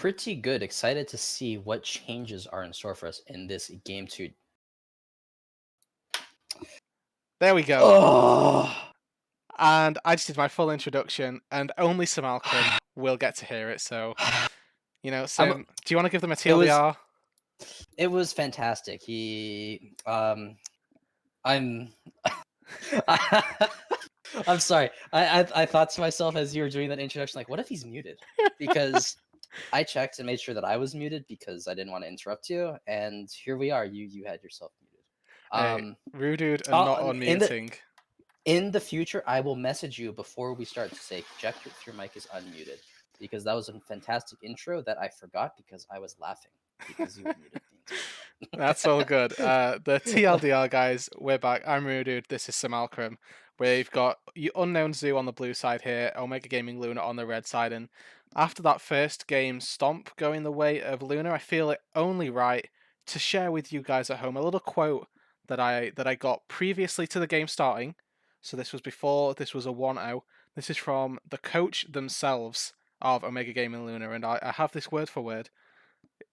Pretty good. Excited to see what changes are in store for us in this game 2. There we go. Oh, And I just did my full introduction, and only Sir Malcolm will get to hear it. So, I'm, Sim, do you want to give them a it was TLDR? it was fantastic. I'm I'm sorry. I thought to myself as you were doing that introduction, like, what if he's muted? Because I checked and made sure that I was muted because I didn't want to interrupt you, and here we are. You had yourself muted. Hey, Um, Rude and not I'll- in the unmuting. in the future, I will message you before we start to say, check if your mic is unmuted, because that was a fantastic intro that I forgot because I was laughing because you were muted the entire That's all good. The time. TLDR guys, we're back. I'm Rude. This is Sir Malcolm. We've got Unknown Zoo on the blue side here, Omega Gaming Lunar on the red side, and after that first game stomp going the way of Lunar, I feel it only right to share with you guys at home a little quote that I got previously to the game starting. So this was before this was a 1-0. This is from the coach themselves of Omega Gaming Lunar, and I have this word for word.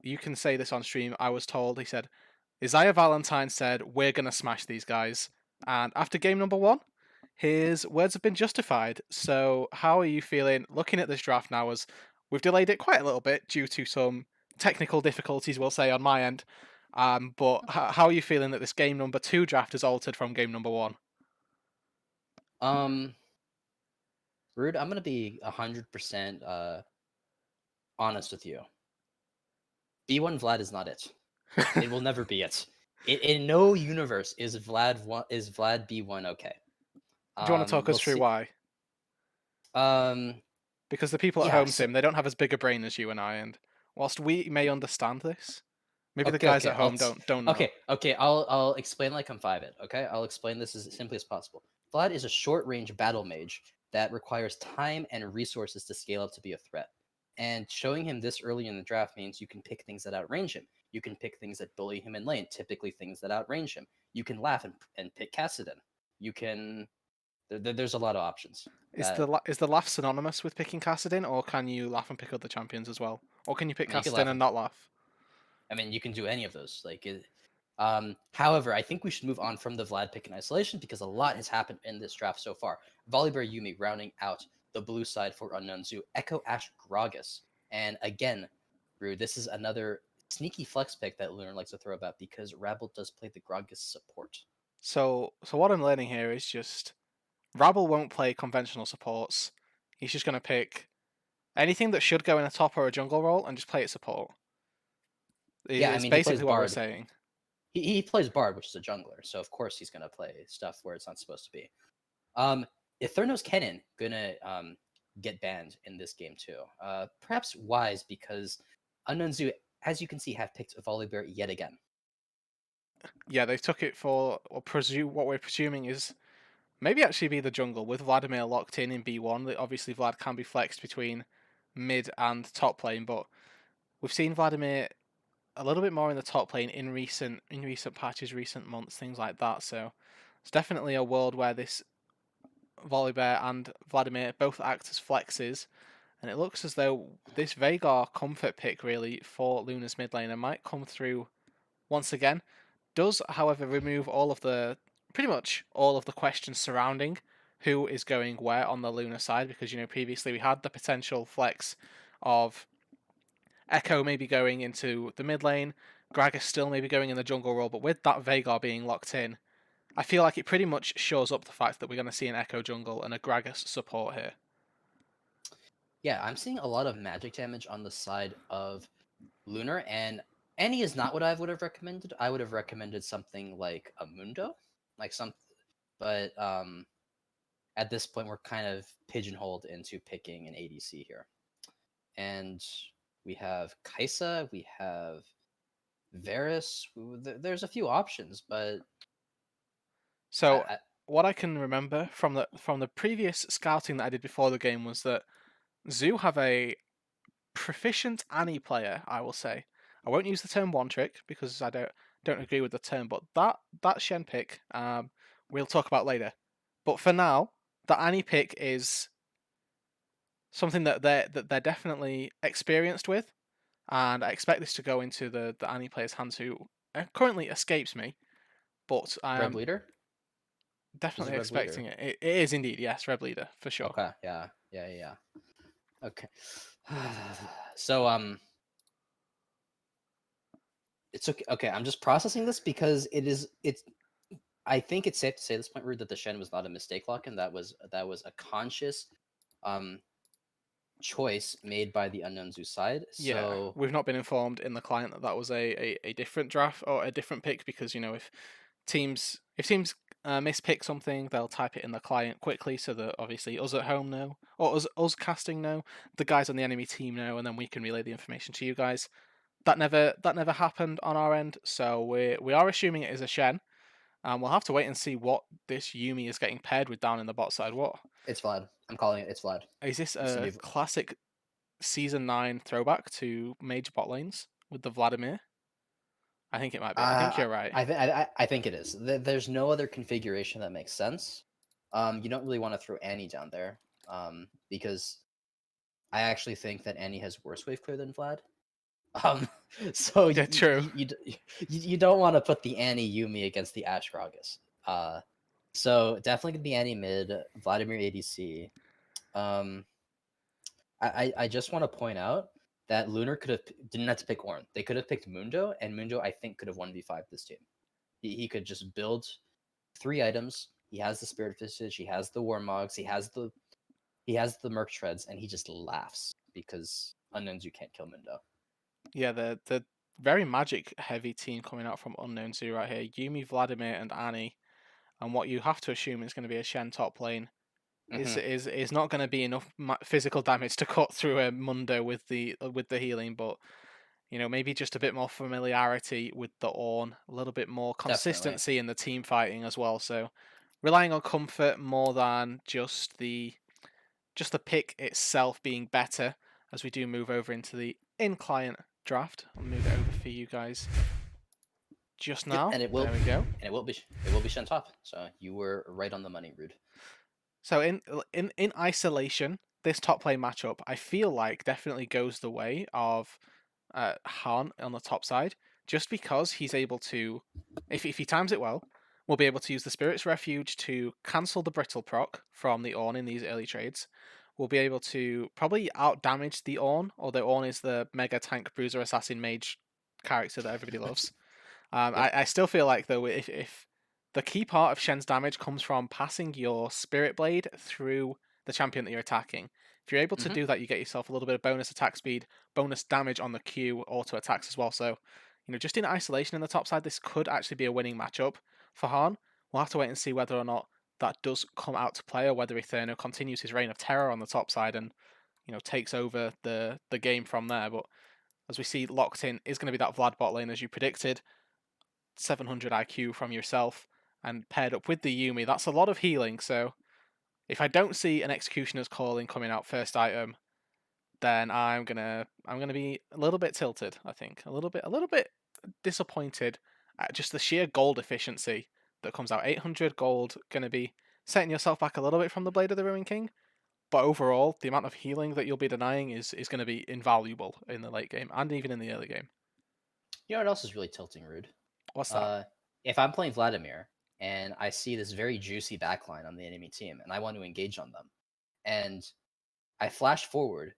You can say this on stream. I was told, he said, Isaiah Valentine said, we're going to smash these guys. And after game number 1, his words have been justified. So, how are you feeling looking at this draft now? As we've delayed it quite a little bit due to some technical difficulties, we'll say, on my end. But how are you feeling that this game number 2 draft is altered from game number 1? um, Rude, I'm gonna be 100% honest with you. B1 Vlad is not it. It will never be it. In no universe is Vlad B1 okay. Do you want to talk us We'll through see. why? Um, Because the people at yeah. home, So Sim, they don't have as big a brain as you and I, and whilst we may understand this, maybe the okay, guys okay. at home don't know. Okay. I'll explain like I'm 5-it. Okay, I'll explain this as simply as possible. Vlad is a short range battle mage that requires time and resources to scale up to be a threat. And showing him this early in the draft means you can pick things that outrange him. You can pick things that bully him in lane, typically things that outrange him. You can laugh and pick Cassidon. You can. There's a lot of options. That Is the laugh synonymous with picking Cassidin, or can you laugh and pick other champions as well? Or can you pick I mean, you can Cassidin laugh and and not laugh? I mean, you can do any of those. However, I think we should move on from the Vlad pick in isolation because a lot has happened in this draft so far. Volibear Yumi rounding out the blue side for Unknown Zoo, Echo Ash Gragas. And again, Rude, this is another sneaky flex pick that Lunar likes to throw about because Rabble does play the Gragas support. So what I'm learning here is just Rabble won't play conventional supports. He's just going to pick anything that should go in a top or a jungle role and just play it support. Yeah, I It's mean, he plays basically what we're Bard. saying. He plays Bard, which is a jungler, so of course he's going to play stuff where it's not supposed to be. Um, Eterno's Kennen gonna get banned in this game too. Perhaps wise because Unknown Zoo, as you can see, have picked Volibear yet again. Yeah, they've took it for what we're presuming is maybe actually be the jungle with Vladimir locked in B1. Obviously, Vlad can be flexed between mid and top lane, but we've seen Vladimir a little bit more in the top lane in recent patches, recent months, things like that. So it's definitely a world where this Volibear and Vladimir both act as flexes, and it looks as though this Veigar comfort pick really for Lunar's mid laner might come through once again. Does, however, remove pretty much all of the questions surrounding who is going where on the Lunar side, because previously we had the potential flex of Echo maybe going into the mid lane, Gragas still maybe going in the jungle role, but with that Veigar being locked in, I feel like it pretty much shows up the fact that we're going to see an Echo jungle and a Gragas support here. Yeah, I'm seeing a lot of magic damage on the side of Lunar, and Annie is not what I would have recommended. I would have recommended something like a Mundo, like some, but at this point we're kind of pigeonholed into picking an ADC here, and we have Kaisa, we have Varus. There's a few options, but So I, what I can remember from the previous scouting that I did before the game was that Zoo have a proficient Annie player, I will say. I won't use the term one trick because I don't agree with the term, but that Shen pick we'll talk about later. But for now, the Annie pick is something that they're definitely experienced with. and I expect this to go into the Annie player's hands, who currently escapes me, but I Red am Bleeder? Is it definitely Red expecting Bleeder? it. It is indeed, yes, Red Leader for sure. Okay, yeah. Okay. So it's okay. Okay, I'm just processing this because it's I think it's safe to say at this point, Rude, that the Shen was not a mistake lock, and that was a conscious um choice made by the Unknown Zoo side. Yeah, So we've not been informed in the client that that was a different draft or a different pick, because if teams mispick something, they'll type it in the client quickly so that obviously us at home know, or us casting know, the guys on the enemy team know, and then we can relay the information to you guys. That never happened on our end, so we are assuming it is a Shen, and we'll have to wait and see what this Yumi is getting paired with down in the bot side. What it's Vlad. I'm calling it. It's Vlad. is this, It's gonna a be. classic Season 9 throwback to Mage bot lanes with the Vladimir? I think it might be. I think Uh, you're right. I think it is. There's no other configuration that makes sense. You don't really want to throw Annie down there. Because I actually think that Annie has worse wave clear than Vlad. Um, so Yeah, true. you don't want to put the Annie Yumi against the Ash Gragas. So definitely gonna be Annie mid, Vladimir ADC. Um, I just want to point out that Lunar didn't have to pick Ornn. They could have picked Mundo, and Mundo I think could have 1v5 this team. He could just build 3 items. He has the Spirit Visage, he has the Warmogs, he has the Merc Treads, and he just laughs because unknowns you can't kill Mundo. Yeah, the very magic heavy team coming out from Unknown Zoo right here. Yumi, Vladimir, and Annie. And what you have to assume is going to be a Shen top lane. Is Hmm. is not going to be enough physical damage to cut through a Mundo with the healing, but maybe just a bit more familiarity with the Ornn, a little bit more Definitely. consistency in the team fighting as well. So relying on comfort more than just the pick itself being better, as we do move over into the in-client draft. I'll move it over for you guys just Yep, now. and it will There we go. and it will be Shen top. So you were right on the money, Rude. So in isolation, this top lane matchup, I feel like definitely goes the way of Han on the top side, just because he's able to, if he times it well, we'll be able to use the Spirit's Refuge to cancel the Brittle proc from the Ornn in these early trades. We'll be able to probably out damage the Ornn, although Ornn is the mega tank bruiser assassin mage character that everybody loves. Yep. I still feel like, though, if the key part of Shen's damage comes from passing your Spirit Blade through the champion that you're attacking. If you're able to Hmm. do that, you get yourself a little bit of bonus attack speed, bonus damage on the Q, auto attacks as well. So, just in isolation in the top side, this could actually be a winning matchup for Han. We'll have to wait and see whether or not that does come out to play, or whether Eterno continues his reign of terror on the top side and takes over the game from there. But as we see, locked in is going to be that Vlad bot lane as you predicted. 700 IQ from yourself, and paired up with the Yumi, that's a lot of healing. So if I don't see an Executioner's Calling coming out first item, then I'm gonna be a little bit tilted. I think a little bit disappointed at just the sheer gold efficiency that comes out. 800 gold, gonna be setting yourself back a little bit from the Blade of the Ruin King. But overall, the amount of healing that you'll be denying is going to be invaluable in the late game and even in the early game. You know what else is really tilting, Rude? What's that? Uh, if I'm playing Vladimir and I see this very juicy backline on the enemy team and I want to engage on them, and I flash forward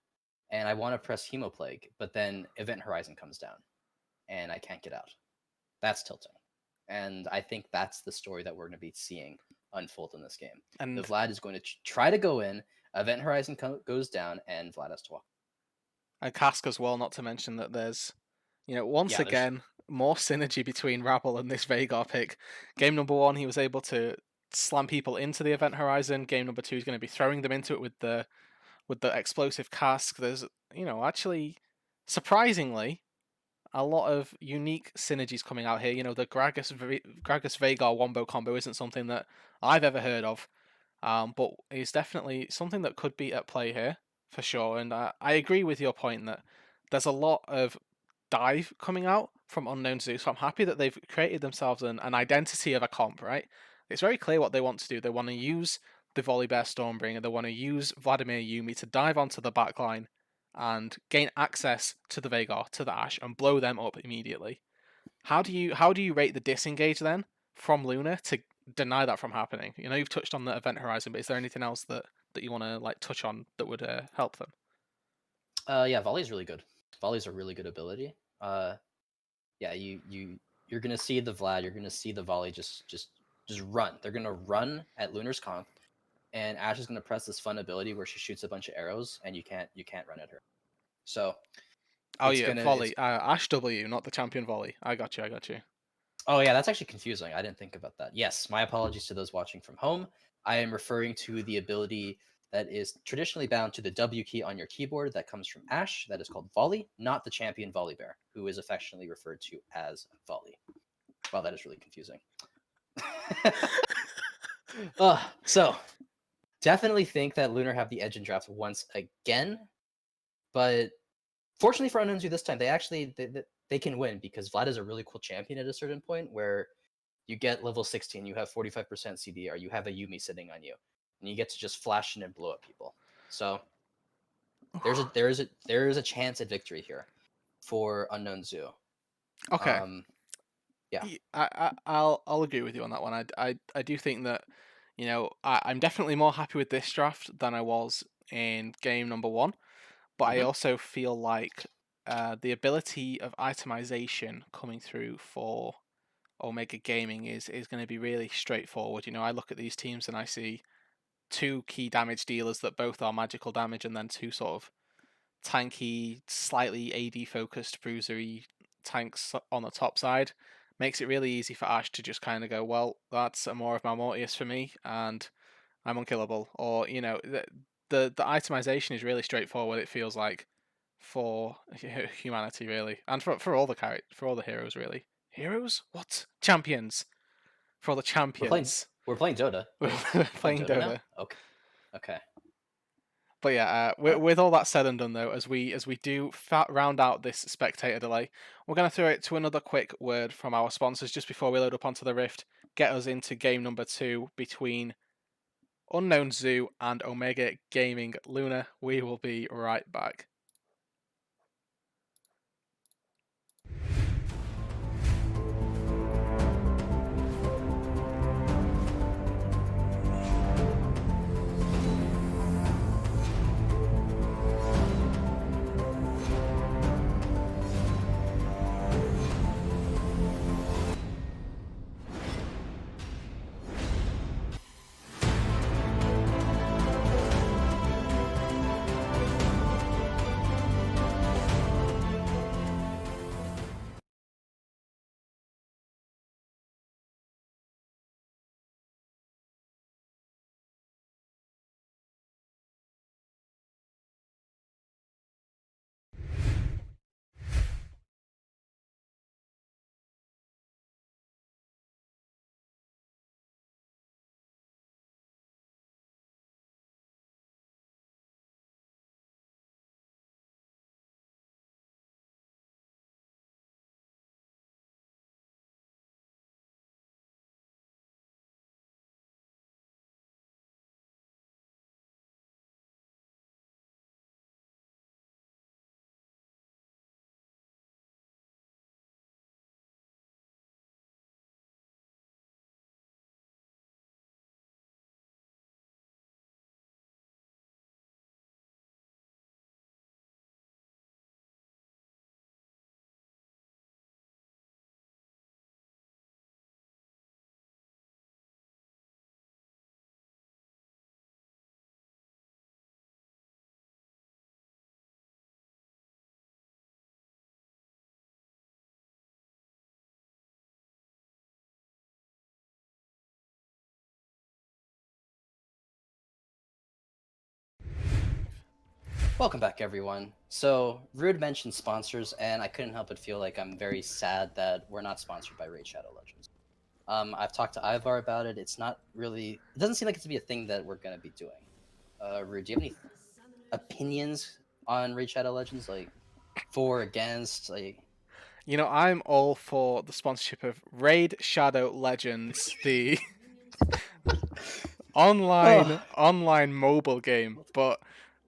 and I want to press Hemoplague, but then Event Horizon comes down and I can't get out. That's tilting. And I think that's the story that we're going to be seeing unfold in this game. The And Vlad is going to try to go in, Event Horizon goes down, and Vlad has to walk. a cask as well, not to mention that there's, once Yeah, there's. again, more synergy between Rabble and this Vagar pick. Game number 1, he was able to slam people into the event horizon. Game number 2, he's going to be throwing them into it with the explosive cask. There's, actually, surprisingly, a lot of unique synergies coming out here. The Gragas Vagar wombo combo isn't something that I've ever heard of, but it's definitely something that could be at play here for sure. And I agree with your point that there's a lot of dive coming out from Unknown Zoo, so I'm happy that they've created themselves an identity of a comp, right? It's very clear what they want to do. They want to use the Volibear Stormbringer, they want to use Vladimir Yumi to dive onto the backline and gain access to the Veigar, to the Ashe, and blow them up immediately. How do you rate the disengage then from Lunar to deny that from happening? You know, you've touched on the event horizon, but is there anything else that you want to like touch on that would help them? Yeah, volley's really good. Volley's a really good ability. Yeah, you're gonna see the Vlad, you're gonna see the volley just run. They're gonna run at Lunar's comp, and Ash is gonna press this fun ability where she shoots a bunch of arrows, and you can't run at her. So Oh it's yeah, gonna it's volley. Ash W, not the champion volley. I got you. I got you. oh yeah, that's actually confusing. I didn't think about that. Yes, my apologies to those watching from home. I am referring to the ability that is traditionally bound to the W key on your keyboard that comes from Ash, that is called Volley, not the champion Volley Bear, who is affectionately referred to as Volley. Wow, that is really confusing. So definitely think that Lunar have the edge in draft once again, but fortunately for Unknown Zoo this time, they can win because Vlad is a really cool champion at a certain point where you get level 16, you have 45% CDR, you have a Yumi sitting on you, and you get to just flash in and blow up people. So there is a chance at victory here for Unknown Zoo. Okay. Yeah. I'll agree with you on that one. I do think that, you know, I'm definitely more happy with this draft than I was in game number one, but I Mm-hmm. also feel like the ability of itemization coming through for Omega Gaming is going to be really straightforward. You know, I look at these teams and I see two key damage dealers that both are magical damage, and then two sort of tanky, slightly AD focused, bruisery tanks on the top side. Makes it really easy for Ash to just kind of go, well, that's a more of my Mortius for me, and I'm unkillable. Or you know, the itemization is really straightforward. It feels like for humanity really, and for all the for all the heroes really. Heroes? What? Champions? For all the We're playing champions. we're playing Dota. We're Wait, playing playing Dota now? Dota. Okay. Okay. But yeah, with all that said and done, though, as we do round out this spectator delay, we're going to throw it to another quick word from our sponsors just before we load up onto the Rift, get us into game number 2 between Unknown Zoo and Omega Gaming Lunar. We will be right back. Welcome back, everyone. So, Rude mentioned sponsors, and I couldn't help but feel like I'm very sad that we're not sponsored by Raid Shadow Legends. I've talked to Ivar about it. It's not really. It doesn't seem like it's to be a thing that we're gonna be doing. Rude, do you have any opinions on Raid Shadow Legends, like for, against, like? You know, I'm all for the sponsorship of Raid Shadow Legends, the Oh, online mobile game, but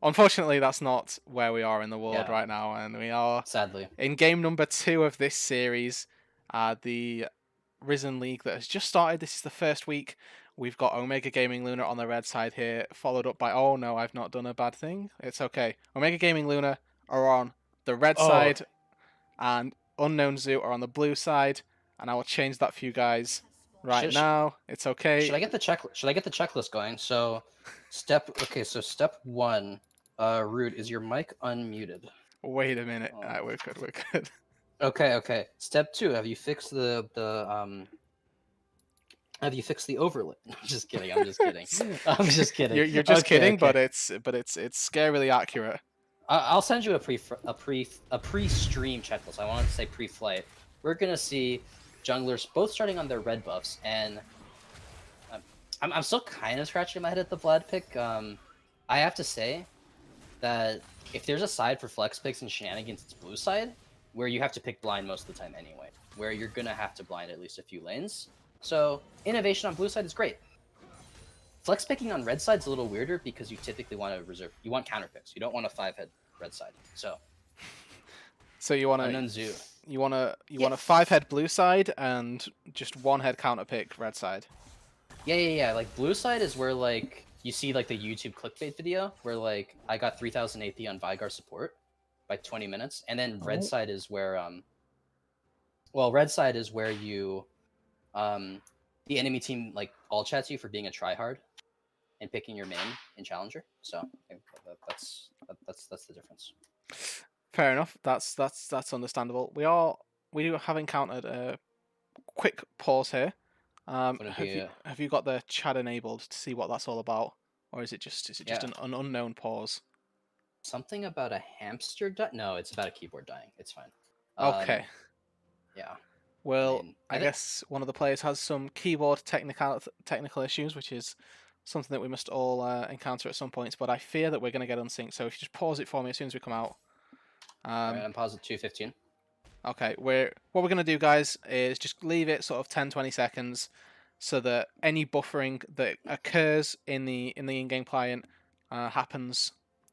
Unfortunately, that's not where we are in the world Yeah, right now, and we are sadly. in game number 2 of this series, the Risen League that has just started. This is the first week. We've got Omega Gaming Lunar on the red side here, followed up by, oh no, I've not done a bad thing. It's okay. Omega Gaming Lunar are on the red Oh, side, and Unknown Zoo are on the blue side, and I will change that for you guys right should, now. It's okay. should I get the check? Should I get the checklist going? So, step 1, Rude, is your mic unmuted? Wait a minute. Oh. Alright, we're good, we're good. Okay. Step 2, have you fixed have you fixed the overlay? I'm just kidding. I'm just kidding. I'm just kidding. You're just Okay, kidding, okay. but it's scarily accurate. I'll send you a pre-stream checklist. I wanted to say pre-flight. We're gonna see junglers both starting on their red buffs, and I'm still kind of scratching my head at the Vlad pick. I have to say that if there's a side for flex picks and shenanigans, it's blue side, where you have to pick blind most of the time anyway, where you're gonna have to blind at least a few lanes. So innovation on blue side is great. Flex picking on red side's a little weirder because you typically want to reserve. You want counter picks. You don't want a 5-head red side. So you want Unknown Zoo. you want a 5-head blue side and just 1-head counter pick red side. Yeah. Like blue side is where like you see like the YouTube clickbait video where like I got 3000 AP on Vigar support by 20 minutes, and then red side is where red side is where you the enemy team like all chats you for being a tryhard and picking your main in Challenger. So that's the difference. Fair enough. That's understandable. We do have encountered a quick pause here. Have you got the chat enabled to see what that's all about, or is it just an unknown pause? Something about a hamster No, it's about a keyboard dying. It's fine. Okay. Yeah. Well, I guess one of the players has some keyboard technical issues, which is something that we must all encounter at some point. But I fear that we're going to get unsynced. So if you just pause it for me as soon as we come out. All right, I'm paused at 2:15. Okay, what we're going to do, guys, is just leave it sort of 10-20 seconds so that any buffering that occurs in the in-game client happens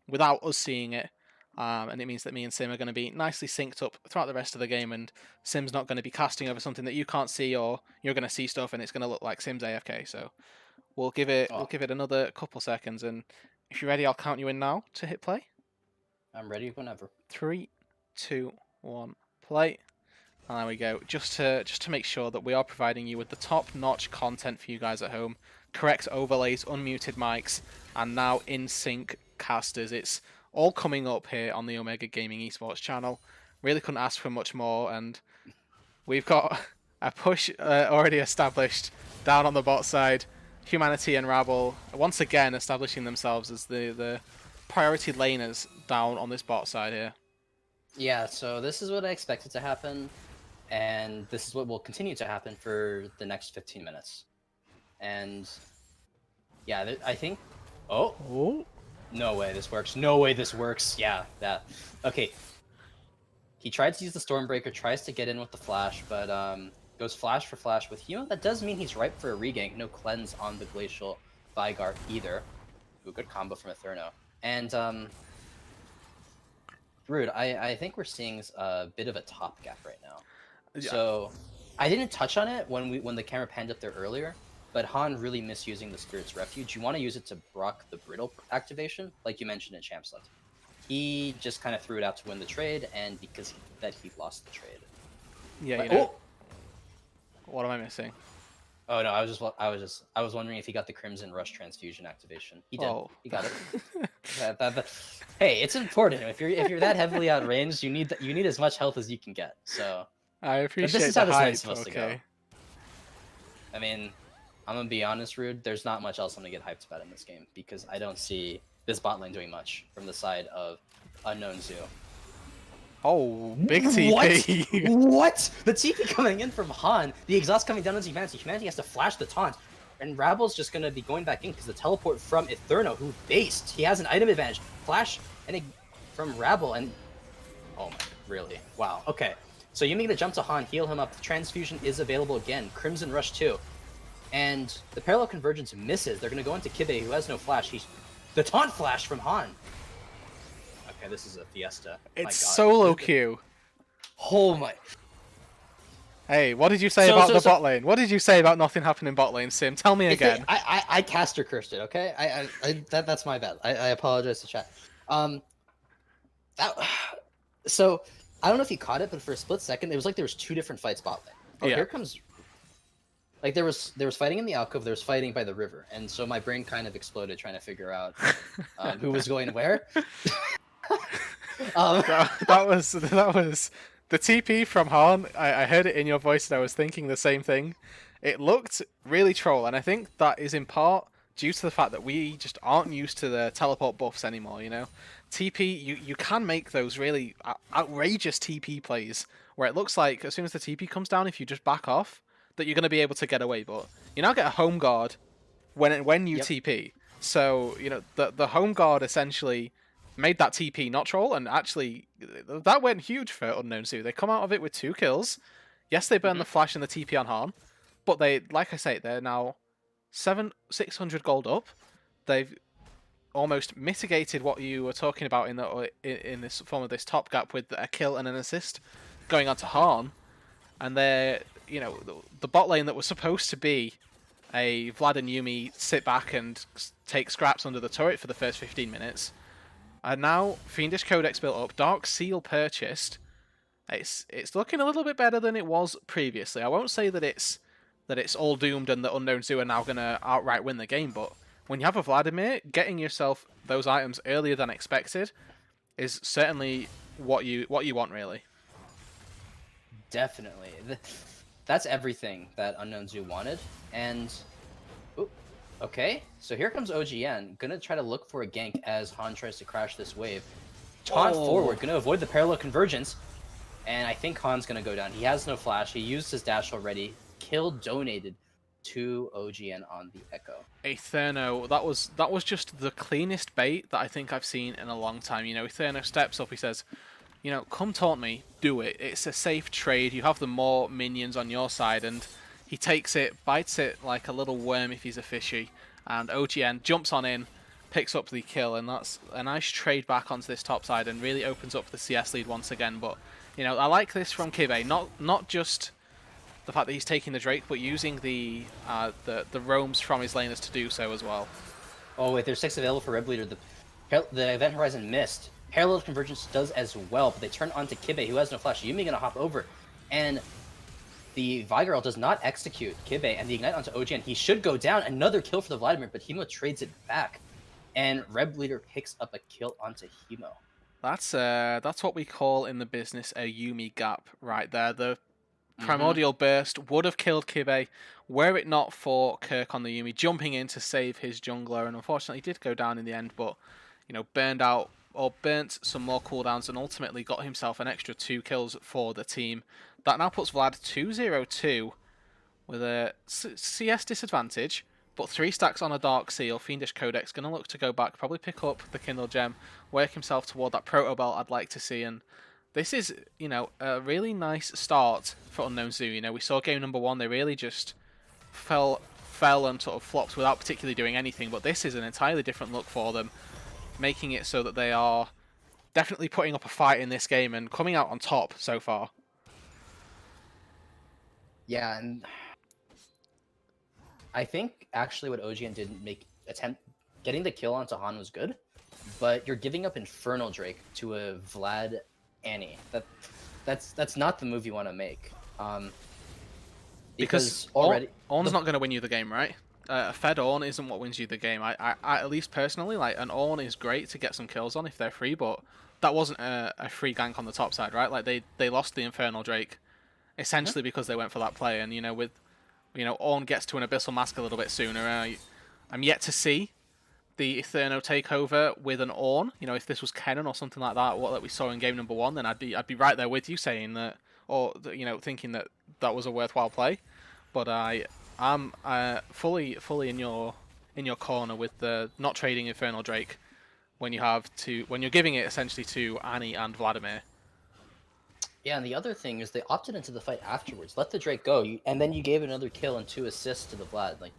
without us seeing it. And it means that me and Sim are going to be nicely synced up throughout the rest of the game, and Sim's not going to be casting over something that you can't see, or you're going to see stuff and it's going to look like Sim's AFK. So we'll give it another couple seconds, and if you're ready, I'll count you in now to hit play. I'm ready whenever. 3, 2, 1, play. And there we go. Just to make sure that we are providing you with the top-notch content for you guys at home, correct overlays, unmuted mics, and now in sync casters. It's all coming up here on the Omega Gaming Esports channel. Really couldn't ask for much more, and we've got a push already established down on the bot side. Humanity and Rabble once again establishing themselves as the priority laners down on this bot side here. Yeah, so this is what I expected to happen, and this is what will continue to happen for the next 15 minutes. And yeah, I think... Oh! No way this works. No way this works. Yeah, that. Okay. He tried to use the Stormbreaker, tries to get in with the flash, but goes flash for flash with Huma. That does mean he's ripe for a regank. No cleanse on the Glacial Vigar either. Ooh, good combo from Etherno. And Rude, I think we're seeing a bit of a top gap right now. Yeah. So I didn't touch on it when the camera panned up there earlier, but Han really misusing the Spirit's Refuge. You want to use it to proc the Brittle activation, like you mentioned in Champ Select. He just kind of threw it out to win the trade, and because he lost the trade. Yeah, but, what am I missing? Oh no, I was wondering if he got the Crimson Rush transfusion activation. He did. Oh. He got it. Hey, it's important. If you're that heavily outranged, you need as much health as you can get. So I appreciate this is how this game's supposed to go. I mean, I'm gonna be honest, Rude. There's not much else I'm gonna get hyped about in this game because I don't see this bot lane doing much from the side of Unknown Zoo. Oh, big TP. What? The TP coming in from Han, the exhaust coming down into Humanity. Humanity has to flash the taunt, and Rabble's just going to be going back in because the teleport from Etherno, who based. He has an item advantage. Flash and from Rabble, and oh my, really? Wow. Okay. So you need to jump to Han, heal him up. Transfusion is available again. Crimson Rush too. And the parallel convergence misses. They're going to go into Kibe, who has no flash. The taunt flash from Han. Okay, this is a fiesta. It's My God. solo queue. Oh my. Hey, what did you say about the So bot lane? What did you say about nothing happening bot lane, Sim? Tell me again. I caster cursed it. Okay, that's my bad. I apologize to chat. That so I don't know if you caught it, but for a split second, it was like there was two different fights bot lane. Oh, Yeah. here comes. Like there was fighting in the alcove, there was fighting by the river, and so my brain kind of exploded trying to figure out who was going where. That was the TP from Han. I heard it in your voice, and I was thinking the same thing. It looked really troll, and I think that is in part due to the fact that we just aren't used to the teleport buffs anymore. You know, TP you can make those really outrageous TP plays where it looks like as soon as the TP comes down, if you just back off, that you're going to be able to get away. But you now get a home guard when you Yep. TP. So you know the home guard essentially made that TP not troll, and actually that went huge for Unknown Zoo. They come out of it with 2 kills. Yes, they burn the flash and the TP on Han, but they, like I say, they're now 600 gold up. They've almost mitigated what you were talking about in this form of this top gap with a kill and an assist going on to Han, and they're the bot lane that was supposed to be a Vlad and Yuumi sit back and take scraps under the turret for the first 15 minutes. And now Fiendish Codex built up, Dark Seal purchased. It's looking a little bit better than it was previously. I won't say that it's all doomed and the Unknown Zoo are now gonna outright win the game, but when you have a Vladimir, getting yourself those items earlier than expected is certainly what you want, really. Definitely. That's everything that Unknown Zoo wanted. And okay, so here comes OGN, gonna try to look for a gank as Han tries to crash this wave. Taunt forward, gonna avoid the parallel convergence, and I think Han's gonna go down. He has no flash, he used his dash already. Kill donated to OGN on the Echo. Etherno, that was just the cleanest bait that I think I've seen in a long time. You know, Etherno steps up, he says, you know, come taunt me, do it. It's a safe trade. You have the more minions on your side, and he takes it, bites it like a little worm if he's a fishy, and OGN jumps on in, picks up the kill, and that's a nice trade back onto this top side and really opens up the CS lead once again. But, you know, I like this from Kibe, not just the fact that he's taking the Drake, but using the roams from his laners to do so as well. Oh wait, there's 6 available for Red Bleeder. The Event Horizon missed. Parallel Convergence does as well, but they turn onto Kibe, who has no flash. Yuumi gonna hop over, and the Vigirl does not execute Kibe, and the Ignite onto OGN. He should go down. Another kill for the Vladimir, but Hemo trades it back, and Red Bleeder picks up a kill onto Hemo. That's what we call in the business a Yuumi gap right there. The Primordial Burst would have killed Kibe were it not for Kirk on the Yuumi jumping in to save his jungler, and unfortunately he did go down in the end, but you know, burnt some more cooldowns and ultimately got himself an extra 2 kills for the team. That now puts Vlad 2-0-2 with a CS disadvantage, but 3 stacks on a Dark Seal. Fiendish Codex going to look to go back, probably pick up the Kindle Gem, work himself toward that Proto Belt I'd like to see, and this is, you know, a really nice start for Unknown Zoo. You know, we saw game number 1, they really just fell and sort of flopped without particularly doing anything, but this is an entirely different look for them, making it so that they are definitely putting up a fight in this game and coming out on top so far. Yeah, and I think actually what OGN didn't getting the kill onto Han was good, but you're giving up Infernal Drake to a Vlad Annie. That's not the move you want to make. Because already Ornn's not going to win you the game, right? A fed Ornn isn't what wins you the game. I at least personally, like, an Ornn is great to get some kills on if they're free, but that wasn't a free gank on the top side, right? Like, they lost the Infernal Drake essentially because they went for that play, and, you know, with, you know, Ornn gets to an Abyssal Mask a little bit sooner. I'm yet to see the Eterno takeover with an Ornn. You know, if this was Kennen or something like that, what we saw in game number 1, then I'd be right there with you saying that, or, you know, thinking that that was a worthwhile play. But I'm fully in your corner with the not trading Infernal Drake when you're giving it essentially to Annie and Vladimir. Yeah, and the other thing is they opted into the fight afterwards. Let the Drake go, and then you gave another kill and 2 assists to the Vlad. Like,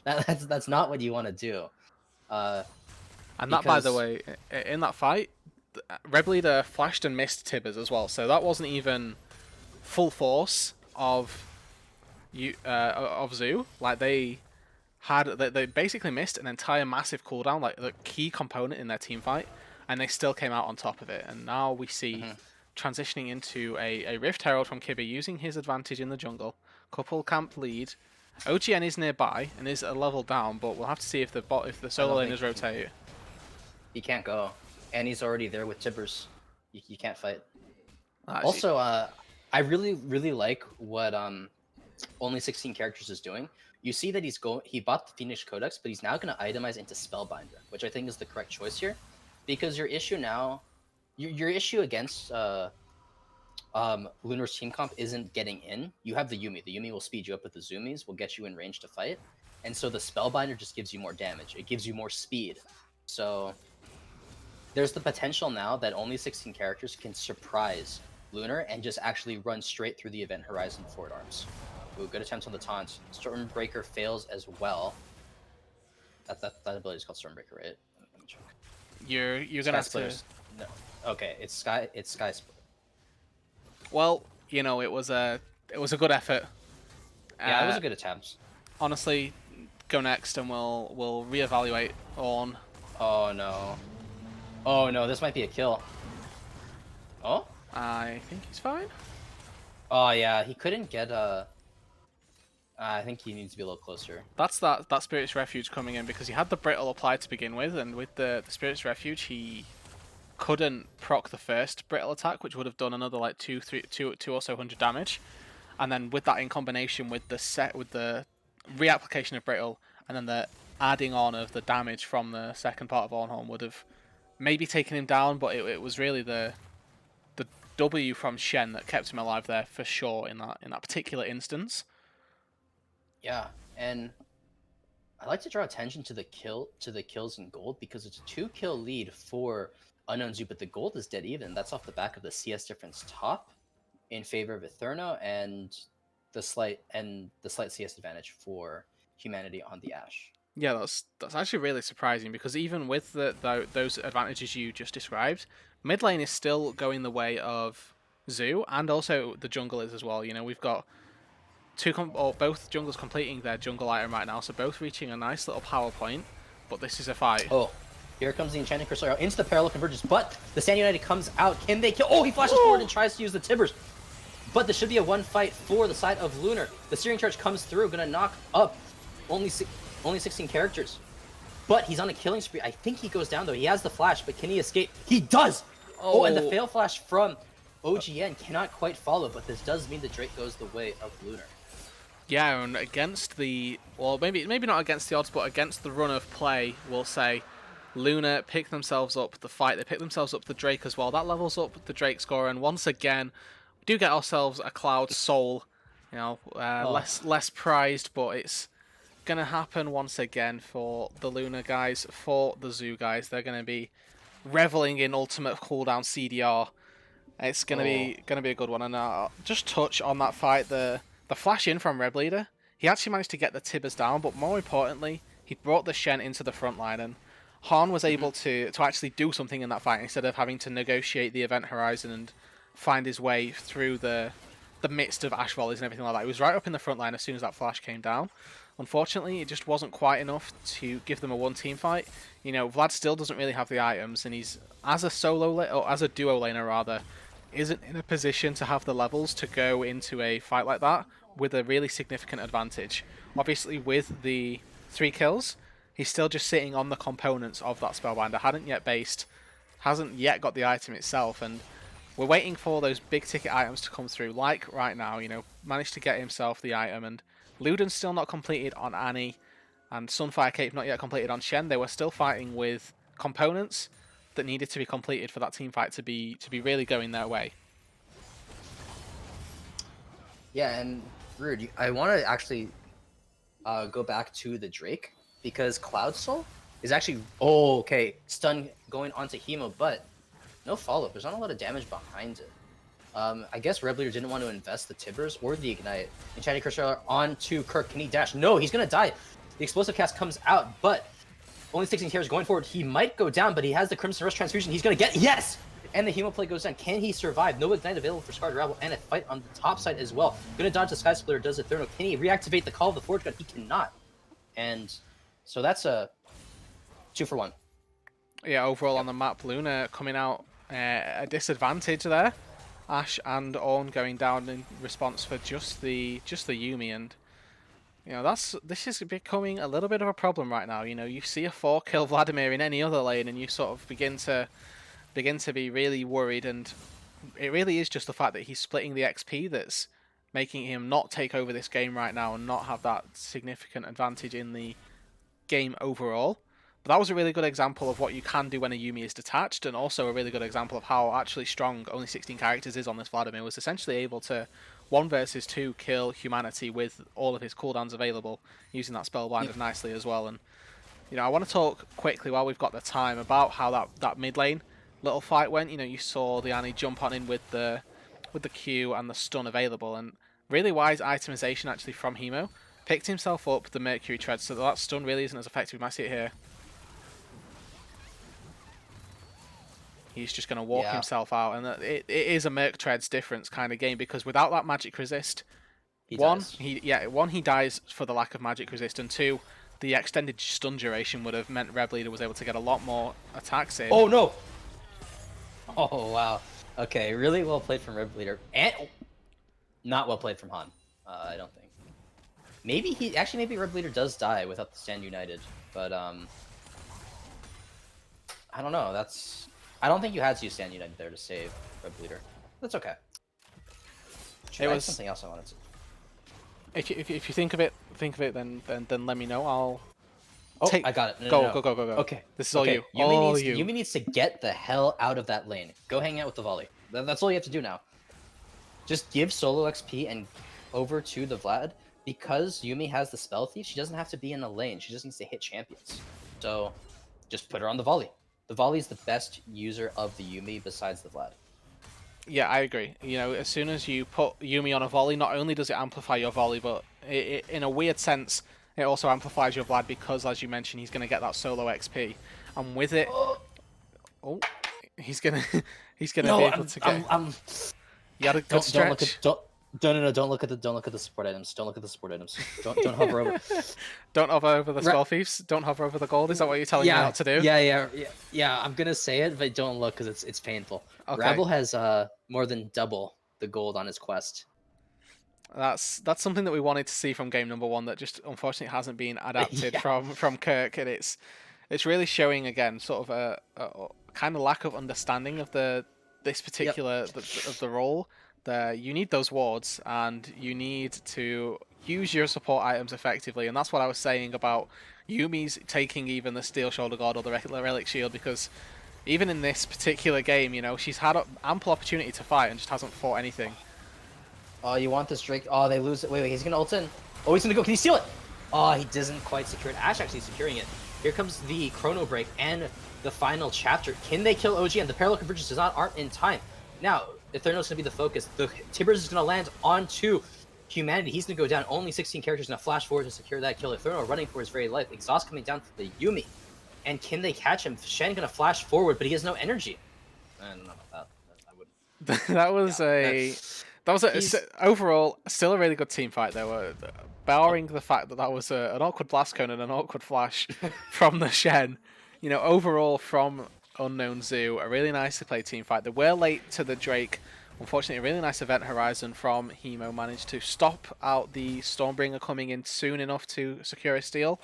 that's not what you want to do. And that, by the way, in that fight, Red Leader flashed and missed Tibbers as well, so that wasn't even full force of Zoo. Like they basically missed an entire massive cooldown, like the key component in their team fight, and they still came out on top of it. And now we see transitioning into a Rift Herald from Kibbe using his advantage in the jungle. Couple camp lead. OGN is nearby and is a level down, but we'll have to see if the solo laners rotate. He can't go, and he's already there with Tibbers. You can't fight. Actually, Also, I really like what only 16 characters is doing. You see that he bought the Phoenix Codex, but he's now going to itemize into Spellbinder, which I think is the correct choice here, because your issue now, your issue against Lunar's team comp isn't getting in. You have the Yuumi. The Yuumi will speed you up with the Zoomies, will get you in range to fight, and so the Spellbinder just gives you more damage. It gives you more speed. So there's the potential now that only 16 characters can surprise Lunar and just actually run straight through the event horizon forward arms. Ooh, good attempt on the taunt. Stormbreaker fails as well. That ability is called Stormbreaker, right? Let me check. You're gonna have to. No. Okay, it's Sky Split. Well, you know, it was a good effort. Yeah, it was a good attempt. Honestly, go next and we'll reevaluate on. Oh no. Oh no, this might be a kill. Oh? I think he's fine. Oh yeah, he couldn't get I think he needs to be a little closer. That's that Spirit's Refuge coming in because he had the Brittle applied to begin with, and with the Spirit's Refuge he couldn't proc the first Brittle attack, which would have done another like 2 or so hundred damage. And then with that in combination with the reapplication of Brittle and then the adding on of the damage from the second part of Ornholm would have maybe taken him down, but it was really the W from Shen that kept him alive there for sure in that particular instance. Yeah, and I like to draw attention to the kills in gold because it's a 2-kill lead for Unknown Zoo, but the gold is dead even. That's off the back of the CS difference top in favor of Eterno and the slight CS advantage for Humanity on the Ashe. Yeah, that's actually really surprising because even with those advantages you just described, mid lane is still going the way of Zoo, and also the jungle is as well. You know, we've got both jungles completing their jungle item right now, so both reaching a nice little power point. But this is a fight. Oh, here comes the Enchanting Crystal into the Parallel Convergence, but the Stand United comes out. Can they kill? Oh, he flashes forward and tries to use the Tibbers. But this should be a one fight for the side of Lunar. The Searing Charge comes through, gonna knock up only 16 characters. But he's on a killing spree. I think he goes down though. He has the flash, but can he escape? He does! Oh, and the fail flash from OGN cannot quite follow, but this does mean the Drake goes the way of Lunar. Yeah, and against maybe not against the odds, but against the run of play, we'll say, Lunar pick themselves up the fight. They pick themselves up the Drake as well. That levels up the Drake score, and once again, we do get ourselves a Cloud Soul. You know, less prized, but it's gonna happen once again for the Lunar guys, for the Zoo guys. They're gonna be reveling in ultimate cooldown CDR. It's gonna be a good one. And just touch on that fight, the flash in from Red Leader. He actually managed to get the Tibbers down, but more importantly, he brought the Shen into the front line, and Han was able to actually do something in that fight instead of having to negotiate the event horizon and find his way through the midst of Ashe volleys and everything like that. He was right up in the front line as soon as that flash came down. Unfortunately, it just wasn't quite enough to give them a one-team fight. You know, Vlad still doesn't really have the items, and he's, as a duo laner rather, isn't in a position to have the levels to go into a fight like that with a really significant advantage. Obviously, with the 3 kills, he's still just sitting on the components of that Spellbinder, hasn't yet got the item itself, and we're waiting for those big ticket items to come through, like right now, you know, managed to get himself the item, and Luden's still not completed on Annie, and Sunfire Cape not yet completed on Shen. They were still fighting with components that needed to be completed for that team fight to be really going their way. Yeah, and Rude, I want to actually go back to the Drake, because Cloud Soul is actually stun going onto Hemo, but no follow-up. There's not a lot of damage behind it. I guess Red Leader didn't want to invest the Tibbers or the Ignite. Enchanting Crystal onto Kirk. Can he dash? No, he's gonna die. The explosive cast comes out, but Only 16 carries going forward. He might go down, but he has the Crimson Rush transfusion. He's going to get... Yes! And the Hemo play goes down. Can he survive? No Ignite available for Scarred Rabble, and a fight on the top side as well. Going to dodge the Sky Splitter, does Eternal. Can he reactivate the Call of the Forge God? He cannot. And so that's a 2 for 1. Yeah, overall on the map, Lunar coming out a disadvantage there. Ash and Ornn going down in response for just the Yuumi, and this is becoming a little bit of a problem right now. You see a 4-kill Vladimir in any other lane, and you sort of begin to be really worried, and it really is just the fact that he's splitting the XP that's making him not take over this game right now and not have that significant advantage in the game overall. But that was a really good example of what you can do when a Yuumi is detached, and also a really good example of how actually strong only 16 characters is on this Vladimir. Was essentially able to 1 versus 2 kill humanity with all of his cooldowns available, using that spellbinder nicely as well. And I want to talk quickly while we've got the time about how that mid lane little fight went. You saw the Annie jump on in with the Q and the stun available, and really wise itemization actually from Hemo. Picked himself up the Mercury Tread, so that stun really isn't as effective. We might see it here. He's just going to walk himself out, and it is a Merc Treads difference kind of game, because without that magic resist, he dies for the lack of magic resist, and 2, the extended stun duration would have meant Red Leader was able to get a lot more attacks in. Oh no! Oh wow. Okay, really well played from Red Leader, and not well played from Han. I don't think. Maybe Red Leader does die without the Stand United, but I don't know. I don't think you had to use Stand United there to save Red Leader. That's okay. It was something else I wanted to. If you think of it, then let me know. I got it. Go. Okay. This is all you. Yuumi needs to get the hell out of that lane. Go hang out with the volley. That's all you have to do now. Just give solo XP and over to the Vlad. Because Yuumi has the Spell Thief, she doesn't have to be in the lane. She just needs to hit champions. So just put her on the volley. The volley is the best user of the Yuumi besides the Vlad. Yeah, I agree. As soon as you put Yuumi on a volley, not only does it amplify your volley, but in a weird sense, it also amplifies your Vlad, because, as you mentioned, he's going to get that solo XP, and with it, he's gonna be able to get. You had a good stretch. Don't look at the support items. Don't look at the support items. Don't hover over. Don't hover over the spell thieves. Don't hover over the gold. Is that what you're telling me not to do? Yeah. I'm gonna say it, but don't look, because it's painful. Okay. Rabble has more than double the gold on his quest. That's something that we wanted to see from game number 1 that just unfortunately hasn't been adapted from Kirk, and it's really showing again sort of a kind of lack of understanding of this particular of the role. You need those wards, and you need to use your support items effectively, and that's what I was saying about Yumi's taking even the Steel Shoulder Guard or the Relic Shield, because even in this particular game, she's had ample opportunity to fight and just hasn't fought anything. Oh, you want this Drake? Oh, they lose it. Wait, he's gonna ult in. Oh, he's gonna go. Can he steal it? Oh, he doesn't quite secure it. Ash actually securing it. Here comes the Chrono Break and the final chapter. Can they kill OG? And the Parallel Convergence does not aren't in time. Now, Ethereal's going to be the focus. The Tibbers is going to land onto humanity. He's going to go down. Only 16 characters going to flash forward to secure that kill. Ethereal running for his very life. Exhaust coming down for the Yuumi. And can they catch him? Shen going to flash forward, but he has no energy. I don't know about that. I wouldn't. That was overall still a really good team fight, though. Barring the fact that was an awkward blast cone and an awkward flash from the Shen. Overall from Unknown Zoo, a really nicely played team fight. They were late to the Drake. Unfortunately, a really nice event horizon from Hemo managed to stop out the Stormbringer coming in soon enough to secure a steal.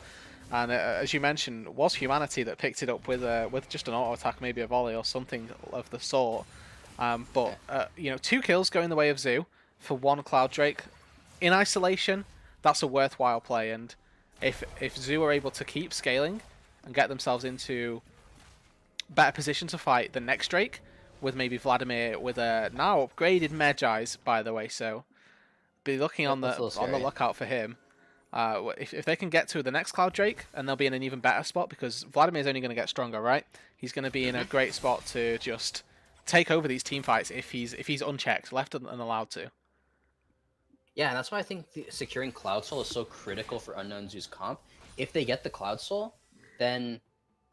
And as you mentioned, it was Humanity that picked it up with just an auto attack, maybe a volley or something of the sort. But 2 kills going the way of Zoo for 1 Cloud Drake in isolation. That's a worthwhile play, and if Zoo are able to keep scaling and get themselves into better position to fight the next Drake, with maybe Vladimir with a now upgraded Medjai's, by the way, so be looking on the lookout for him. If they can get to the next Cloud Drake, and they'll be in an even better spot, because Vladimir's only going to get stronger, right? He's going to be in a great spot to just take over these team fights if he's unchecked, left and allowed to. Yeah, and that's why I think securing Cloud Soul is so critical for Unknown Zoo's comp. If they get the Cloud Soul, then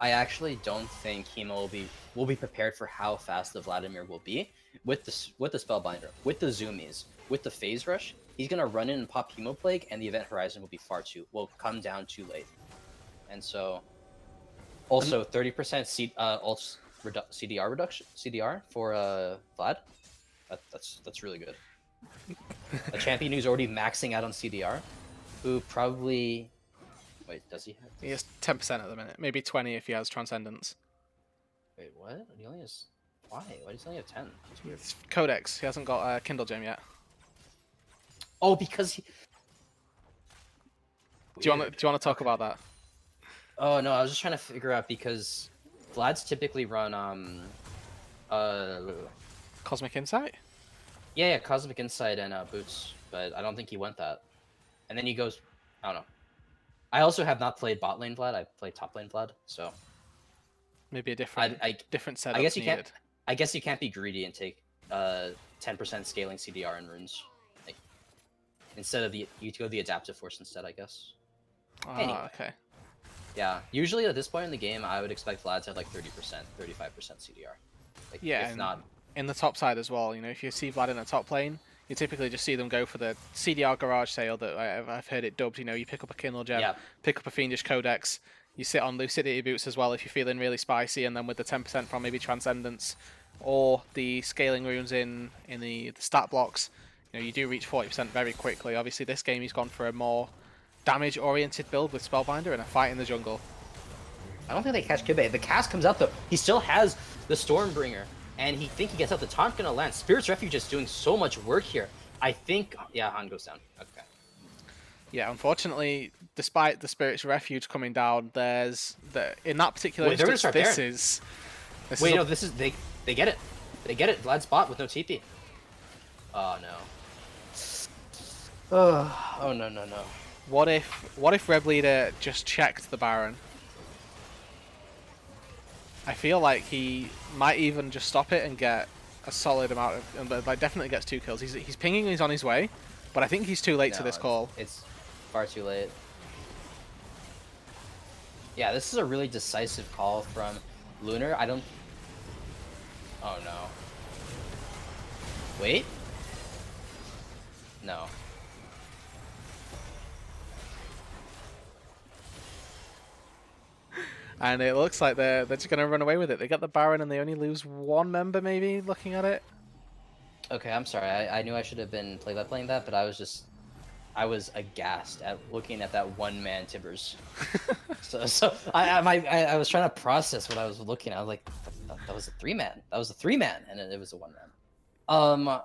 I actually don't think Hemo will be prepared for how fast the Vladimir will be with the Spellbinder, with the zoomies, with the phase rush. He's gonna run in and pop Hemo Plague, and the event horizon will come down too late. And so, also 30% CDR reduction CDR for Vlad. That's really good. A champion who's already maxing out on CDR, who probably wait, does he have? He has 10% at the minute, maybe 20 if he has Transcendence. Wait, what? He only has why? Why does he only have 10? That's weird. It's Codex. He hasn't got a Kindle Gem yet. Oh, because he. Do you want to talk about that? Oh no, I was just trying to figure out because Vlad's typically run Cosmic Insight? yeah, Cosmic Insight and Boots, but I don't think he went that. And then he goes, I don't know. I also have not played bot lane Vlad. I played top lane Vlad, so maybe a different different setup. I guess you needed. can't. I guess you can't be greedy and take 10% scaling CDR and runes. Like, instead of you go the adaptive force instead, I guess. Anyway. Okay. Yeah, usually at this point in the game, I would expect Vlad to have like 30%, 35% CDR. Like, yeah, if not in the top side as well. You know, if you see Vlad in the top lane, you typically just see them go for the CDR garage sale that I've heard it dubbed. You know, you pick up a Kindle Gem, pick up a Fiendish Codex, you sit on Lucidity Boots as well if you're feeling really spicy, and then with the 10% from maybe Transcendence or the scaling runes in the stat blocks, you know, you do reach 40% very quickly. Obviously, this game he's gone for a more damage-oriented build with Spellbinder and a fight in the jungle. I don't think they catch Kibe. The cast comes out though. He still has the Stormbringer, and he gets out. The taunt gonna land. Spirit's Refuge is doing so much work here. I think, yeah, Han goes down. Okay. Yeah, unfortunately, despite the Spirit's Refuge coming down, there's in that particular instance, this is they get it. They get it. Vlad's bot with no TP. Oh no. Oh no. What if Red Leader just checked the Baron? I feel like he might even just stop it and get a solid amount of, but like definitely gets 2 kills. He's pinging, he's on his way, but I think he's too late to this call. It's far too late. Yeah, this is a really decisive call from Lunar. I don't. Oh no. Wait. No. And it looks like they're just going to run away with it. They get the Baron and they only lose 1 member, maybe, looking at it. Okay, I'm sorry. I knew I should have been playing that, but I was aghast at looking at that one-man Tibbers. so I was trying to process what I was looking at. I was like, that was a 3-man. That was a 3-man, and it was a 1-man.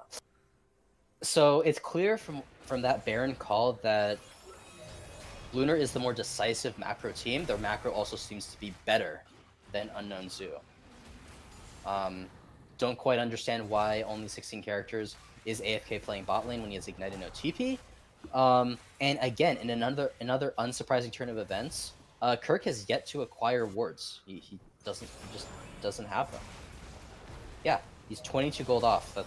So it's clear from that Baron call that Lunar is the more decisive macro team. Their macro also seems to be better than Unknown Zoo. Don't quite understand why only 16 characters is AFK playing bot lane when he has Ignited no TP. And again, in another unsurprising turn of events, Kirk has yet to acquire wards. He just doesn't have them. Yeah, he's 22 gold off.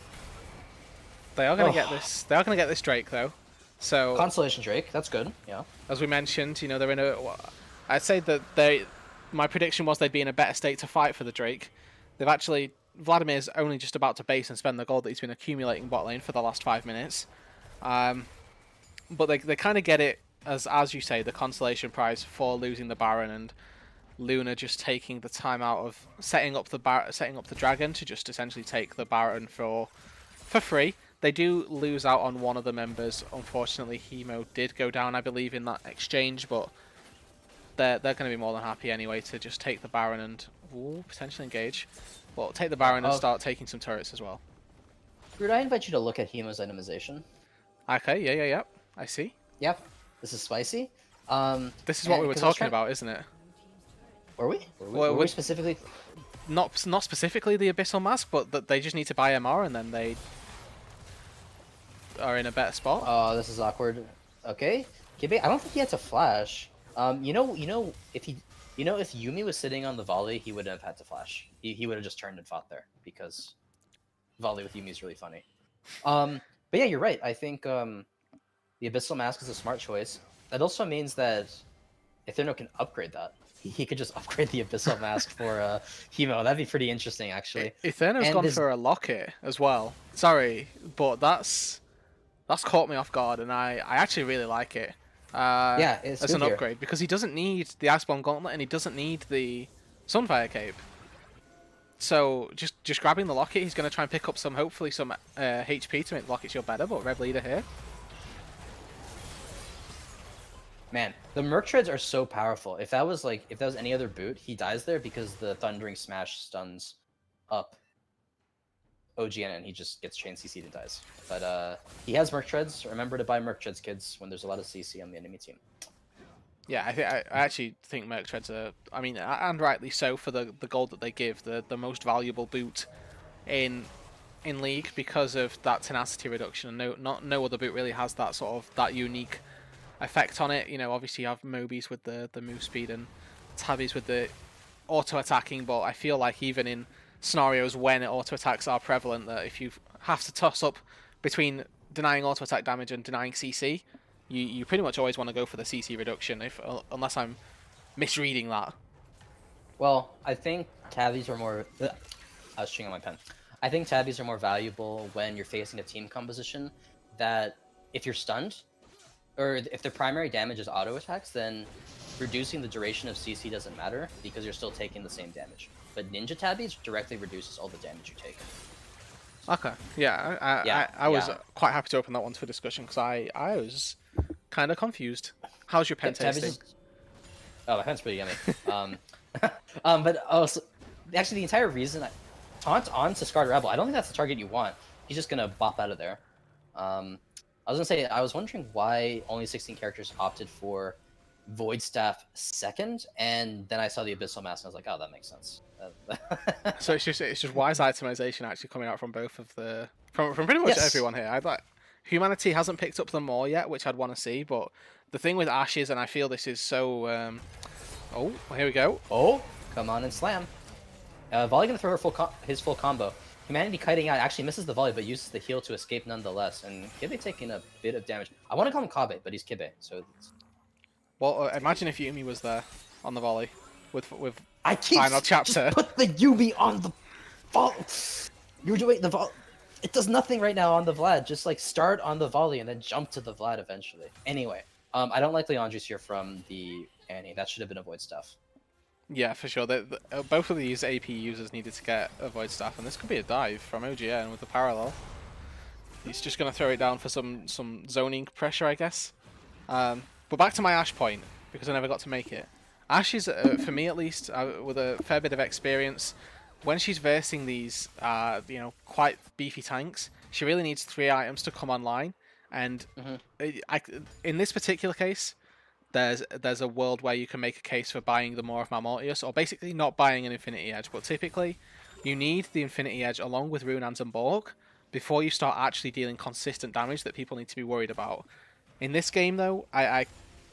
They are going to get this. They are going to get this Drake though. So Constellation Drake, that's good. Yeah. As we mentioned, you know, they're in a. I'd say that my prediction was they'd be in a better state to fight for the Drake. They've actually. Vladimir's only just about to base and spend the gold that he's been accumulating bot lane for the last 5 minutes. But they kind of get it as you say, the consolation prize for losing the Baron, and Lunar just taking the time out of setting up the dragon to just essentially take the Baron for free. They do lose out on one of the members. Unfortunately, Hemo did go down, I believe, in that exchange, but they're going to be more than happy anyway to just take the Baron and potentially engage. Well, take the Baron and start taking some turrets as well. Rude, I invite you to look at Hemo's itemization. Okay, yeah. I see. Yep, this is spicy. This is what we were talking about, isn't it? Were we? Were we specifically? Not specifically the Abyssal Mask, but that they just need to buy MR and then they are in a better spot. Oh, this is awkward. Okay, Kibe, I don't think he had to flash. You know, if Yumi was sitting on the volley, he wouldn't have had to flash. He would have just turned and fought there because volley with Yumi is really funny. But yeah, you're right. I think the Abyssal Mask is a smart choice. That also means that Aetherno can upgrade that. he could just upgrade the Abyssal Mask for Hemo. That'd be pretty interesting, actually. Eterno's And gone this, for a locket as well. Sorry, but that's caught me off guard, and I actually really like it yeah, it's as good an here. upgrade because he doesn't need the Iceborne Gauntlet and he doesn't need the Sunfire Cape. So just grabbing the locket, he's going to try and pick up some, hopefully some HP to make the locket shield better. But Red Leader here. Man, the Merc Treads are so powerful. If that was any other boot, he dies there because the Thundering Smash stuns up OGN and he just gets chain CC'd and dies. But he has Merc Treads. Remember to buy Merc Treads, kids, when there's a lot of CC on the enemy team. Yeah, I actually think Merc Treads are, I mean, and rightly so for the gold that they give, the most valuable boot in League because of that tenacity reduction. And no other boot really has that sort of that unique effect on it. You know, obviously you have Mobies with the move speed and Tabbies with the auto attacking, but I feel like even in scenarios when auto attacks are prevalent, that if you have to toss up between denying auto attack damage and denying CC, you pretty much always want to go for the CC reduction, unless I'm misreading that. Well, I think tabbies are more. I was chewing on my pen. I think tabbies are more valuable when you're facing a team composition that if you're stunned, or if the primary damage is auto attacks, then reducing the duration of CC doesn't matter because you're still taking the same damage. But ninja tabbies directly reduces all the damage you take. Okay, yeah, I was quite happy to open that one for discussion because I was kind of confused. How's your pen tasting? Oh, my pen's pretty yummy. But also, actually, the entire reason taunt on Scarred Rebel, I don't think that's the target you want. He's just gonna bop out of there. I was gonna say, I was wondering why only 16 characters opted for Void Staff second, and then I saw the Abyssal Mask, and I was like, oh, that makes sense. So it's just wise itemization actually coming out from both of the from pretty much everyone here. I thought Humanity hasn't picked up them all yet, which I'd want to see, but the thing with Ashes, and I feel this is so. Oh, here we go. Oh, come on and slam. Volley gonna throw her his full combo. Humanity kiting out actually misses the volley, but uses the heal to escape nonetheless. And Kibe taking a bit of damage. I want to call him Kabe, but he's Kibe, so. Well, imagine if Yumi was there on the volley with I keep final chapter. Just put the Yumi on the volley. You're doing the volley. It does nothing right now on the Vlad. Just like start on the volley and then jump to the Vlad eventually. Anyway, I don't like Leandri's here from the Annie. That should have been avoid stuff. Yeah, for sure. Both of these AP users needed to get avoid staff, and this could be a dive from OGN with the parallel. He's just going to throw it down for some zoning pressure, I guess. But back to my Ashe point, because I never got to make it. Ashe is, for me at least, with a fair bit of experience, when she's versing these, quite beefy tanks, she really needs 3 items to come online. And in this particular case, there's a world where you can make a case for buying the Maw of Malmortius, or basically not buying an Infinity Edge, but typically you need the Infinity Edge along with Runans and Borg before you start actually dealing consistent damage that people need to be worried about. In this game, though, I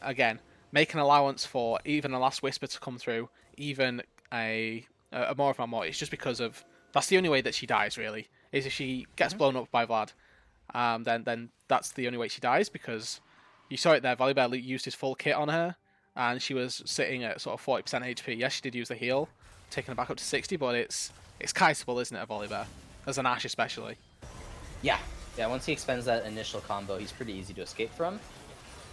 again, make an allowance for even a Last Whisper to come through, even a Maw of Malmortius, just because of that's the only way that she dies, really, is if she gets blown up by Vlad. Then that's the only way she dies, because you saw it there, Volibear used his full kit on her, and she was sitting at sort of 40% HP. Yes, she did use the heal, taking her back up to 60, but it's kiteable, isn't it, a Volibear? As an Ashe especially. Yeah, once he expends that initial combo, he's pretty easy to escape from.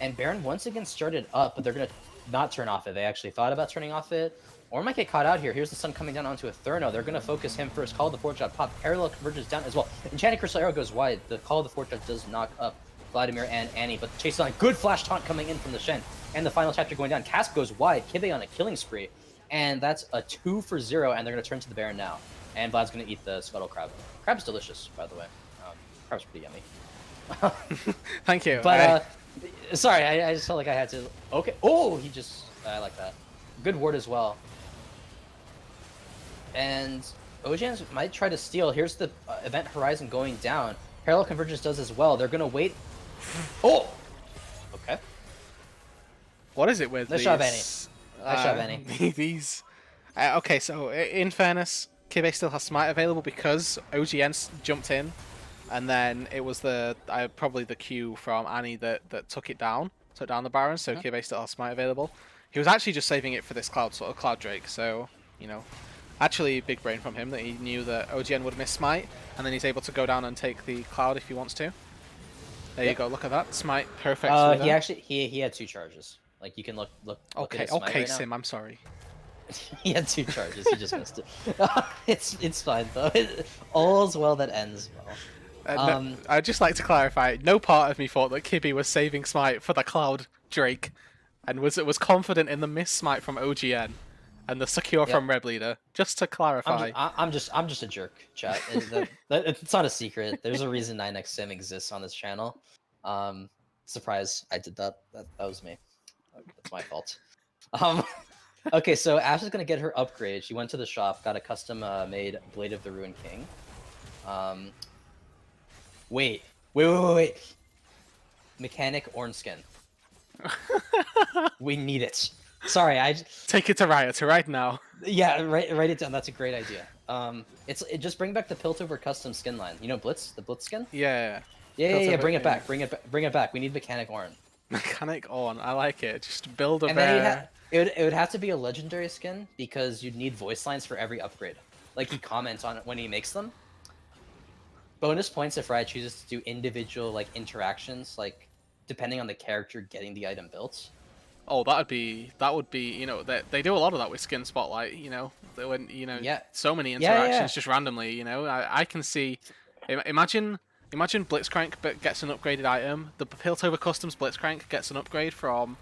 And Baron once again started up, but they're going to not turn off it. They actually thought about turning off it, or might get caught out here. Here's the sun coming down onto a Therno. They're going to focus him first. Call of the Forge pop. Parallel converges down as well. Enchanted Crystal Arrow goes wide. The Call of the Forge does knock up Vladimir and Annie, but Chase on a good flash taunt coming in from the Shen. And the final chapter going down. Cask goes wide. Kibe on a killing spree. And that's a 2 for 0, and they're going to turn to the Baron now. And Vlad's going to eat the Scuttle Crab. Crab's delicious, by the way. Crab's pretty yummy. Thank you. But, sorry, I just felt like I had to... Okay. Oh, I like that. Good ward as well. And Ojans might try to steal. Here's the Event Horizon going down. Parallel Convergence does as well. They're going to wait. Oh! Okay. What is it with Nice these? job, Annie. Nice job, Annie. These... okay, so in fairness, Kibe still has Smite available because OGN jumped in, and then it was probably the Q from Annie that took down the Baron, so Kibe still has Smite available. He was actually just saving it for this Cloud Drake. So actually big brain from him that he knew that OGN would miss Smite, and then he's able to go down and take the Cloud if he wants to. There you Yep. go. Look at that Smite perfectly He there. actually he had 2 charges. Like you can look at Okay, his Smite okay, right now. Sim. I'm sorry. He had 2 charges. He just missed it. It's fine though. All's well that ends well. No, I'd just like to clarify. No part of me thought that Kibby was saving Smite for the Cloud Drake, and was confident in the miss Smite from OGN and the secure Yep. from Reb Leader. Just to clarify. I'm just a jerk, chat. It's not a secret. There's a reason 9xSim exists on this channel. Surprise, I did that. That was me. That's my fault. Okay, so Ash is gonna get her upgrade. She went to the shop, got a custom made Blade of the Ruined King. Wait. Mechanic orange skin. We need it. Sorry, Take it to Riot right now. yeah, write it down. That's a great idea. Just bring back the Piltover custom skin line. You know Blitz, the Blitz skin. Yeah. Yeah. Bring it back. Bring it back. We need Mechanic Orange. Mechanic on. I like it. Just build a And rare. then it would have to be a legendary skin because you'd need voice lines for every upgrade. Like he comments on it when he makes them. Bonus points if Riot chooses to do individual like interactions, like depending on the character getting the item built. Oh, that would be. They do a lot of that with Skin Spotlight. When Yeah. so many Yeah. interactions just randomly. I can see. Imagine Blitzcrank gets an upgraded item. The Piltover Customs Blitzcrank gets an upgrade from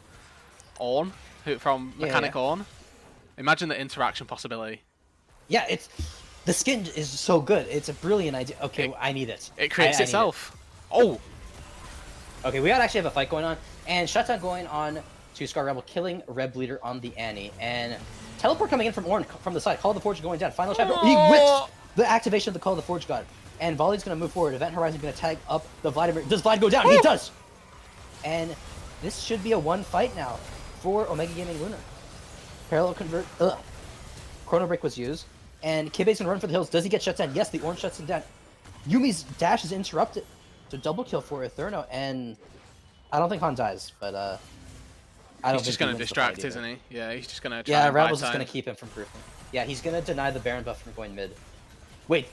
Ornn, from Mechanic Ornn. Imagine the interaction possibility. Yeah, the skin is so good. It's a brilliant idea. Okay, I need it. It creates itself. Oh. Okay, we gotta actually have a fight going on, and shutdown going on to Scar Rebel, killing Reb Leader on the Annie, and teleport coming in from Ornn from the side. Call of the Forge going down. Final chapter. He whipped the activation of the Call of the Forge God, and Volley's gonna move forward. Event Horizon gonna tag up the Vladimir. Does Vlad go down? He does. And this should be a 1 fight now for Omega Gaming Lunar. Parallel convert. Chrono Break was used. And Kibe's gonna run for the hills. Does he get shut down? Yes, the orange shuts him down. Yumi's dash is interrupted. So double kill for Etherno, and I don't think Han dies, but I don't He's just think gonna distract, isn't he? Yeah, he's just gonna try Yeah, and buy Rebel's just time. gonna keep him from proofing. Yeah, he's gonna deny the Baron buff from going mid. Wait,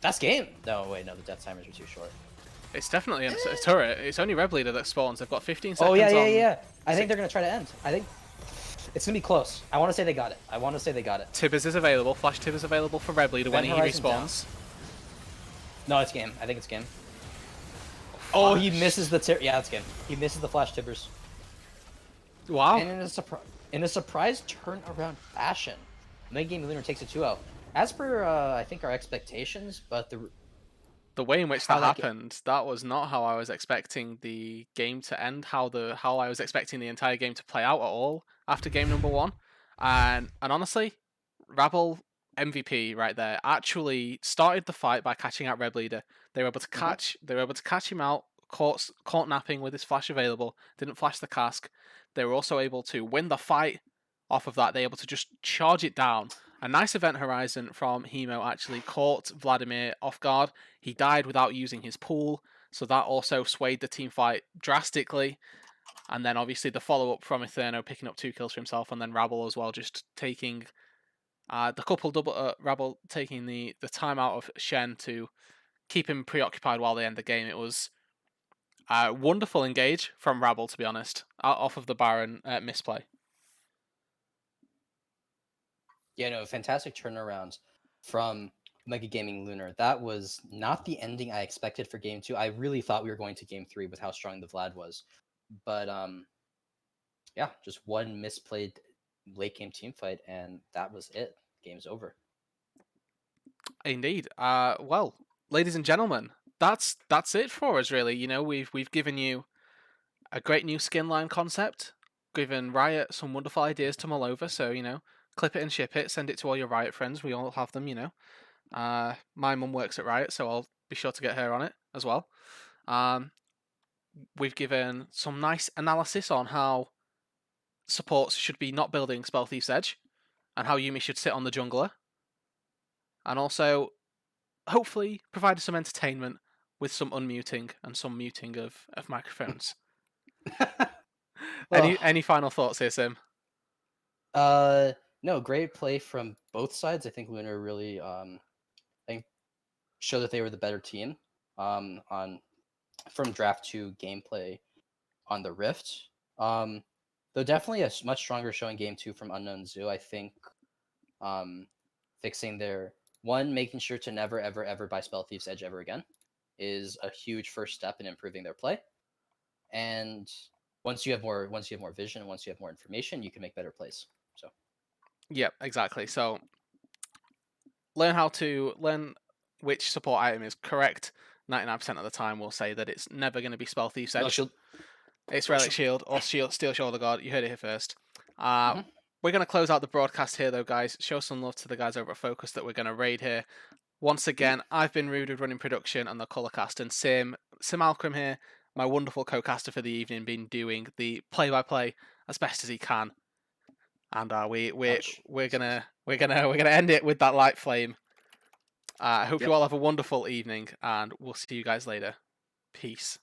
that's game. No, wait, no, the death timers are too short. It's definitely a turret. It's only Reb Leader that spawns. They've got 15 seconds. Oh yeah. I think they're gonna try to end. I think it's gonna be close. I want to say they got it. Tibbers is available. Flash Tibbers available for Reb Leader when he respawns. No, it's game. I think it's game. Oh, he misses the yeah, it's game. He misses the flash tibbers. Wow. And in a surprise turnaround fashion, Mega Game Lunar takes a 2-0. As per I think our expectations, but the way in which that happened, that was not how I was expecting the game to end. How I was expecting the entire game to play out at all after game number 1, and honestly, Rabble MVP right there actually started the fight by catching out Reb Leader. They were able to catch. They were able to catch him out. Caught napping with his flash available. Didn't flash the cask. They were also able to win the fight off of that. They were able to just charge it down. A nice event horizon from Hemo actually caught Vladimir off guard. He died without using his pool, so that also swayed the team fight drastically. And then obviously the follow-up from Etherno picking up 2 kills for himself, and then Rabble as well just taking the couple double Rabble taking the time out of Shen to keep him preoccupied while they end the game. It was wonderful engage from Rabble, to be honest, off of the Baron misplay. Yeah, no, fantastic turnaround from Mega Gaming Lunar. That was not the ending I expected for game 2. I really thought we were going to game 3 with how strong the Vlad was. But yeah, just one misplayed late game team fight, and that was it. Game's over. Indeed. Well, ladies and gentlemen, that's it for us, really. We've given you a great new skin line concept, given Riot some wonderful ideas to mull over. So clip it and ship it, send it to all your Riot friends. We all have them. My mum works at Riot, so I'll be sure to get her on it as well. We've given some nice analysis on how supports should be not building Spell Thief's Edge, and how Yuumi should sit on the jungler, and also hopefully provided some entertainment with some unmuting and some muting of microphones. Any final thoughts here, Sim? No, great play from both sides. I think Lunar really I think showed that they were the better team on from draft to gameplay on the Rift. Um, though definitely a much stronger showing game two from Unknown Zoo. I think um, fixing their one, making sure to never ever ever buy Spell Thief's Edge ever again is a huge first step in improving their play. And once you have more vision, once you have more information, you can make better plays. So Yep, exactly. So learn which support item is correct. 99% of the time, we'll say that it's never going to be Spell Thief's Relic Edge. Shield, It's Relic Relic Shield. Shield or Steel Shoulder Guard. You heard it here first. Uh, Mm-hmm. we're going to close out the broadcast here, though, guys. Show some love to the guys over at Focus that we're going to raid here. Once again, I've been Rude with running production and the Colourcast, and Sim Malcolm here, my wonderful co-caster for the evening, been doing the play-by-play as best as he can. And Ouch. we're gonna end it with that light flame. I hope you Yep. all have a wonderful evening, and we'll see you guys later. Peace.